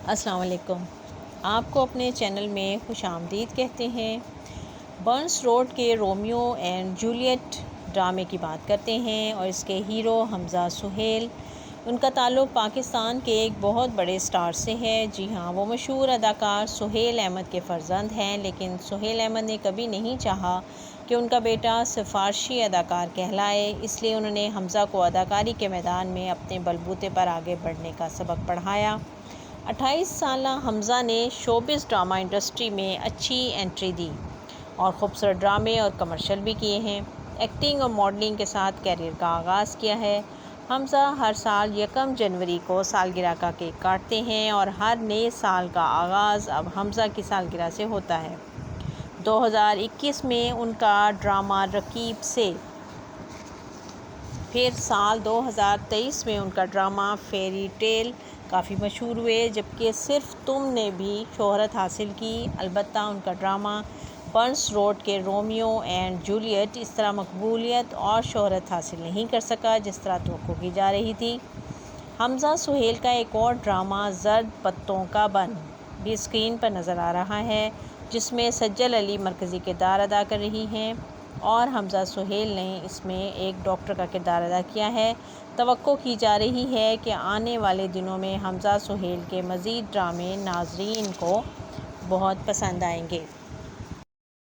السلام علیکم، آپ کو اپنے چینل میں خوش آمدید کہتے ہیں۔ برنس روڈ کے رومیو اینڈ جولیٹ ڈرامے کی بات کرتے ہیں اور اس کے ہیرو حمزہ سہیل۔ ان کا تعلق پاکستان کے ایک بہت بڑے سٹار سے ہے۔ جی ہاں، وہ مشہور اداکار سہیل احمد کے فرزند ہیں، لیکن سہیل احمد نے کبھی نہیں چاہا کہ ان کا بیٹا سفارشی اداکار کہلائے، اس لیے انہوں نے حمزہ کو اداکاری کے میدان میں اپنے بلبوتے پر آگے بڑھنے کا سبق پڑھایا۔ 28 سالہ حمزہ نے شوبز ڈرامہ انڈسٹری میں اچھی انٹری دی اور خوبصورت ڈرامے اور کمرشل بھی کیے ہیں۔ ایکٹنگ اور ماڈلنگ کے ساتھ کیریئر کا آغاز کیا ہے۔ حمزہ ہر سال 1 جنوری کو سالگرہ کا کیک کاٹتے ہیں اور ہر نئے سال کا آغاز اب حمزہ کی سالگرہ سے ہوتا ہے۔ 2021 میں ان کا ڈرامہ رقیب سے، پھر سال 2023 میں ان کا ڈرامہ فیری ٹیل کافی مشہور ہوئے، جبکہ صرف تم نے بھی شہرت حاصل کی۔ البتہ ان کا ڈرامہ برنس روڈ کے رومیو اینڈ جولیٹ اس طرح مقبولیت اور شہرت حاصل نہیں کر سکا جس طرح توقع کی جا رہی تھی۔ حمزہ سہیل کا ایک اور ڈرامہ زرد پتوں کا بن بھی اسکرین پر نظر آ رہا ہے، جس میں سجل علی مرکزی کردار ادا کر رہی ہیں اور حمزہ سہیل نے اس میں ایک ڈاکٹر کا کردار ادا کیا ہے۔ توقع کی جا رہی ہے کہ آنے والے دنوں میں حمزہ سہیل کے مزید ڈرامے ناظرین کو بہت پسند آئیں گے۔